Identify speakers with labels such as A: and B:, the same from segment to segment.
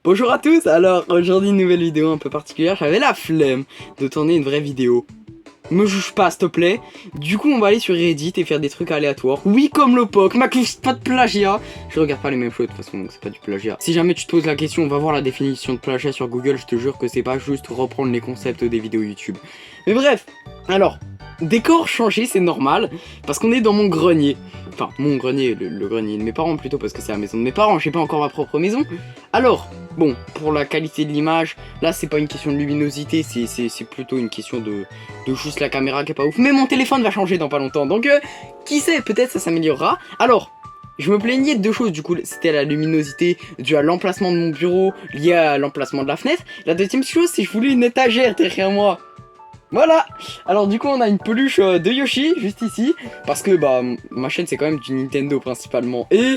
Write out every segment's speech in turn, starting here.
A: Bonjour à tous, alors aujourd'hui une nouvelle vidéo un peu particulière, j'avais la flemme de tourner une vraie vidéo. Me juge pas s'il te plaît. Du coup on va aller sur Reddit et faire des trucs aléatoires. Oui comme le POC, m'accuse pas de plagiat. Je regarde pas les mêmes choses de toute façon donc c'est pas du plagiat. Si jamais tu te poses la question, on va voir la définition de plagiat sur Google, je te jure que c'est pas juste reprendre les concepts des vidéos YouTube. Mais bref, alors, décor changé c'est normal, parce qu'on est dans mon grenier. Enfin, mon grenier, le grenier de mes parents plutôt, parce que c'est la maison de mes parents, j'ai pas encore ma propre maison. Alors, bon, pour la qualité de l'image, là c'est pas une question de luminosité, c'est plutôt une question de juste la caméra qui est pas ouf. Mais mon téléphone va changer dans pas longtemps, donc qui sait, peut-être ça s'améliorera. Alors, je me plaignais de deux choses du coup, c'était la luminosité due à l'emplacement de mon bureau, lié à l'emplacement de la fenêtre. La deuxième chose, c'est que je voulais une étagère derrière moi. Voilà. Alors du coup on a une peluche de Yoshi juste ici, parce que bah ma chaîne c'est quand même du Nintendo principalement. Et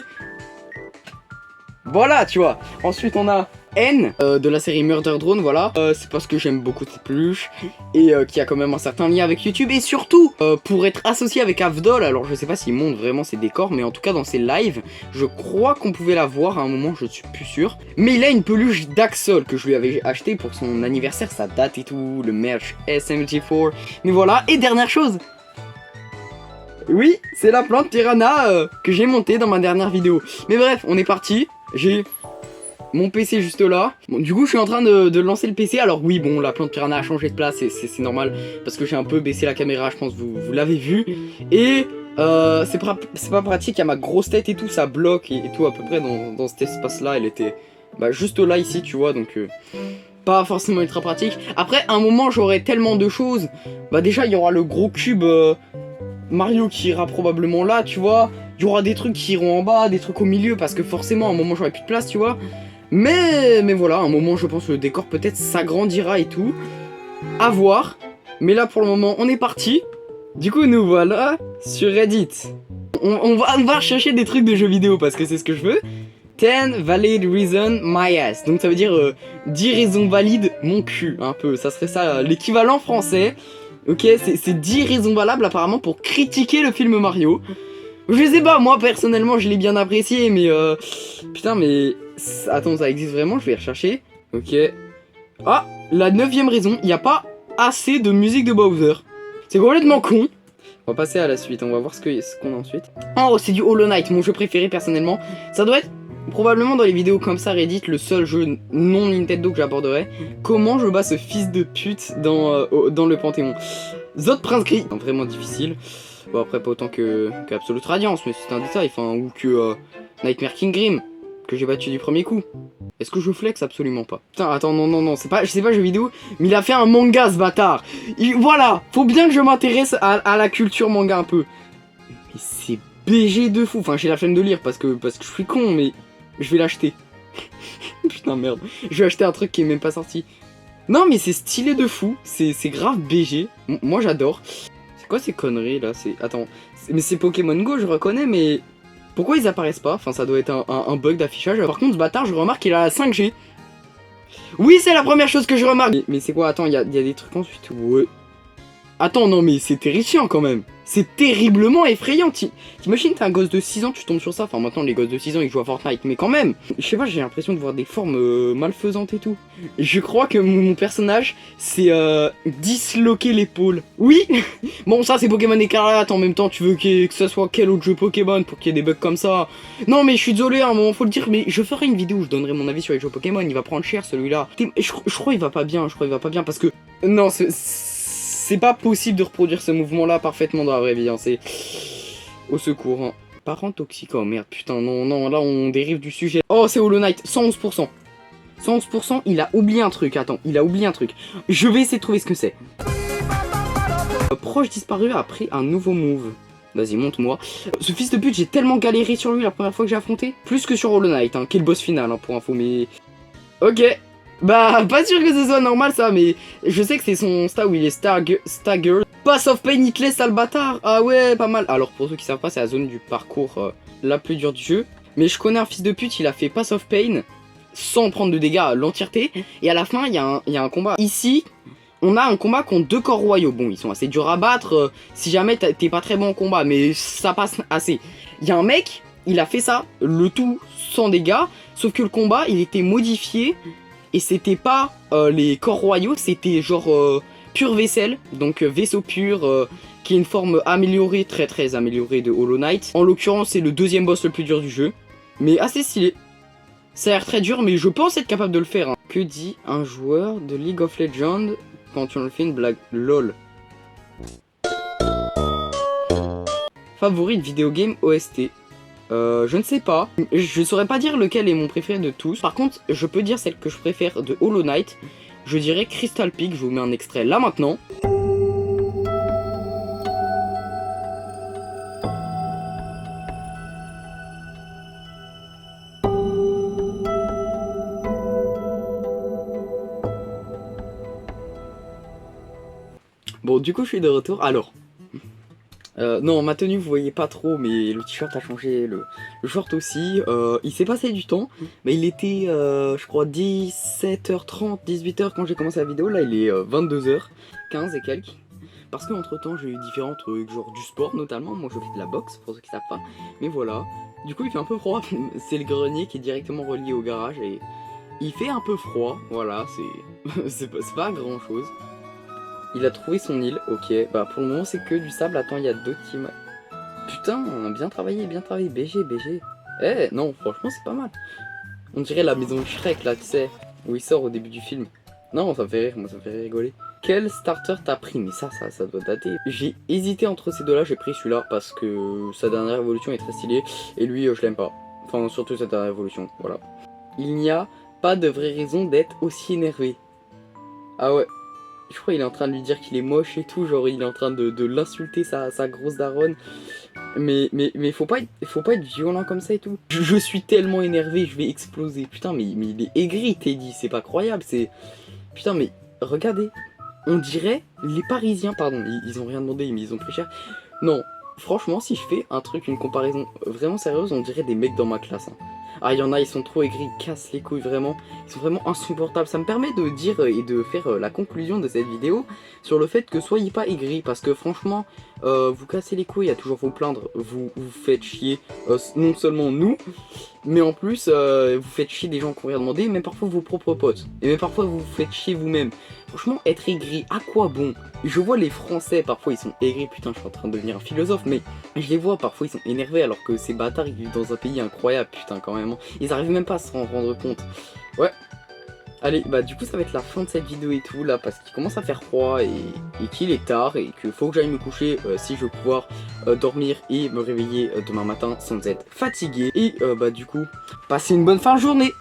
A: voilà tu vois. Ensuite on a N de la série Murder Drone, voilà. C'est parce que j'aime beaucoup cette peluche et qui a quand même un certain lien avec YouTube. Et surtout pour être associé avec Avdol, alors je sais pas s'il montre vraiment ses décors, mais en tout cas dans ses lives, je crois qu'on pouvait la voir à un moment, je suis plus sûr. Mais il a une peluche d'Axol que je lui avais acheté pour son anniversaire, sa date et tout, le merch SMG4. Mais voilà, et dernière chose, oui, c'est la plante Piranha que j'ai montée dans ma dernière vidéo. Mais bref, on est parti, j'ai mon PC juste là. Bon, du coup je suis en train de lancer le PC. Alors oui bon, la plante Piranha a changé de place, c'est normal, parce que j'ai un peu baissé la caméra, je pense que vous l'avez vu. Et c'est pas pratique, il y a ma grosse tête et tout, ça bloque et tout à peu près dans cet espace là. Elle était juste là ici tu vois, donc pas forcément ultra pratique. Après à un moment j'aurai tellement de choses. Déjà il y aura le gros cube Mario qui ira probablement là tu vois. Il y aura des trucs qui iront en bas, des trucs au milieu, parce que forcément à un moment j'aurai plus de place tu vois. Mais voilà, à un moment je pense que le décor peut-être s'agrandira et tout. À voir. Mais là pour le moment on est parti. Du coup nous voilà sur Reddit. On va chercher des trucs de jeux vidéo parce que c'est ce que je veux. 10 valid reason my ass. Donc ça veut dire 10 raisons valides mon cul. Un peu, ça serait ça l'équivalent français. Ok, c'est 10 raisons valables apparemment pour critiquer le film Mario. Je sais pas, moi personnellement je l'ai bien apprécié, mais putain mais... Attends, ça existe vraiment, je vais rechercher. Ok. Ah, la 9ème raison, il n'y a pas assez de musique de Bowser. C'est complètement con. On va passer à la suite, on va voir ce qu'on a ensuite. Oh, c'est du Hollow Knight, mon jeu préféré personnellement. Ça doit être probablement dans les vidéos comme ça Reddit, le seul jeu non Nintendo que j'aborderai. Comment je bats ce fils de pute dans le Panthéon. Zod Prince Gris, vraiment difficile. Bon après pas autant que Absolute Radiance, mais c'est un détail, enfin, ou que Nightmare King Grim, que j'ai battu du premier coup. Est-ce que je flex? Absolument pas. Putain, attends, non, c'est pas jeu vidéo, mais il a fait un manga ce bâtard. Voilà, faut bien que je m'intéresse à la culture manga un peu. Mais c'est BG de fou, enfin j'ai la flemme de lire parce que je suis con, mais je vais l'acheter. Putain merde, je vais acheter un truc qui est même pas sorti. Non mais c'est stylé de fou, c'est grave BG, moi j'adore. C'est quoi ces conneries là? Attends, mais c'est Pokémon Go, je reconnais, mais pourquoi ils apparaissent pas? Enfin, ça doit être un bug d'affichage. Par contre, ce bâtard, je remarque qu'il a la 5G. Oui, c'est la première chose que je remarque. Mais c'est quoi? Attends, il y a des trucs ensuite. Ouais. Attends, non, mais c'est terrifiant quand même. C'est terriblement effrayant. T'imagines, t'es un gosse de 6 ans, tu tombes sur ça. Enfin, maintenant, les gosses de 6 ans, ils jouent à Fortnite. Mais quand même, je sais pas, j'ai l'impression de voir des formes malfaisantes et tout. Je crois que mon personnage, c'est disloquer l'épaule. Oui. Bon, ça, c'est Pokémon Écarlate. En même temps, tu veux que ça soit quel autre jeu Pokémon pour qu'il y ait des bugs comme ça? Non, mais je suis désolé, à un moment, faut le dire. Mais je ferai une vidéo où je donnerai mon avis sur les jeux Pokémon. Il va prendre cher, celui-là. Je crois qu'il va pas bien. Parce que... Non, c'est pas possible de reproduire ce mouvement-là parfaitement dans la vraie vie, hein. C'est... Au secours, hein. Parent toxique, oh merde, putain, non, là on dérive du sujet. Oh, c'est Hollow Knight, 111%. 111%, il a oublié un truc, attends, il a oublié un truc. Je vais essayer de trouver ce que c'est. Proche disparu après un nouveau move. Vas-y, montre-moi. Ce fils de pute, j'ai tellement galéré sur lui la première fois que j'ai affronté. Plus que sur Hollow Knight, hein, qui est le boss final, hein, pour info, mais... Ok. Pas sûr que ce soit normal ça, mais je sais que c'est son style où il est stagger. Pass of Pain, il te laisse, sale bâtard. Ah ouais, pas mal. Alors pour ceux qui savent pas, c'est la zone du parcours la plus dure du jeu. Mais je connais un fils de pute, il a fait Pass of Pain sans prendre de dégâts à l'entièreté. Et à la fin, il y a un combat. Ici, on a un combat contre 2 corps royaux. Bon, ils sont assez durs à battre si jamais t'es pas très bon en combat, mais ça passe assez. Il y a un mec, il a fait ça, le tout sans dégâts. Sauf que le combat, il était modifié. Et c'était pas les corps royaux, c'était genre pure vaisselle. Donc vaisseau pur, qui est une forme améliorée, très très améliorée de Hollow Knight. En l'occurrence, c'est le deuxième boss le plus dur du jeu. Mais assez stylé. Ça a l'air très dur, mais je pense être capable de le faire. Hein. Que dit un joueur de League of Legends quand on le fait une blague? LOL. Favorite vidéo game OST? Je ne sais pas. Je saurais pas dire lequel est mon préféré de tous. Par contre, je peux dire celle que je préfère de Hollow Knight. Je dirais Crystal Peak. Je vous mets un extrait là maintenant. Bon, du coup, je suis de retour. Alors, non, ma tenue, vous voyez pas trop, mais le t-shirt a changé, le short aussi. Il s'est passé du temps, mais il était, je crois, 17h30, 18h quand j'ai commencé la vidéo. Là, il est 22h15 et quelques. Parce qu'entre temps, j'ai eu différents trucs, genre du sport notamment. Moi, je fais de la boxe, pour ceux qui savent pas. Mais voilà. Du coup, il fait un peu froid. C'est le grenier qui est directement relié au garage et il fait un peu froid. Voilà, c'est pas grand chose. Il a trouvé son île, ok. Bah pour le moment c'est que du sable. Attends, il y a d'autres qui m'a... Putain, bien travaillé, BG, BG. Eh, non, franchement c'est pas mal. On dirait la maison de Shrek là, tu sais, où il sort au début du film. Non, ça me fait rire, moi ça me fait rigoler. Quel starter t'as pris? Mais ça doit dater. J'ai hésité entre ces deux-là, j'ai pris celui-là parce que sa dernière évolution est très stylée. Et lui, je l'aime pas. Enfin, surtout sa dernière évolution, voilà. Il n'y a pas de vraie raison d'être aussi énervé. Ah ouais. Je crois qu'il est en train de lui dire qu'il est moche et tout, genre il est en train de l'insulter, sa grosse daronne. Mais faut pas être violent comme ça et tout. Je suis tellement énervé, je vais exploser. Putain, mais il est aigri, Teddy, c'est pas croyable, c'est... Putain, mais regardez, on dirait les Parisiens, pardon, ils ont rien demandé, mais ils ont pris cher. Non, franchement, si je fais un truc, une comparaison vraiment sérieuse, on dirait des mecs dans ma classe. Hein. Ah, il y en a, ils sont trop aigris, ils cassent les couilles vraiment. Ils sont vraiment insupportables. Ça me permet de dire et de faire la conclusion de cette vidéo sur le fait que soyez pas aigris. Parce que franchement, vous cassez les couilles à toujours vous plaindre. Vous faites chier non seulement nous, mais en plus, vous faites chier des gens qui ont rien demandé, mais parfois vos propres potes. Et même parfois vous faites chier vous-même. Franchement, être aigri, à quoi bon? Je vois les Français, parfois ils sont aigris, putain je suis en train de devenir un philosophe, mais je les vois, parfois ils sont énervés alors que ces bâtards ils vivent dans un pays incroyable, putain quand même. Ils arrivent même pas à s'en rendre compte. Ouais. Allez, bah du coup ça va être la fin de cette vidéo et tout là, parce qu'il commence à faire froid et qu'il est tard et qu'il faut que j'aille me coucher si je veux pouvoir dormir et me réveiller demain matin sans être fatigué. Et bah du coup, passez une bonne fin de journée.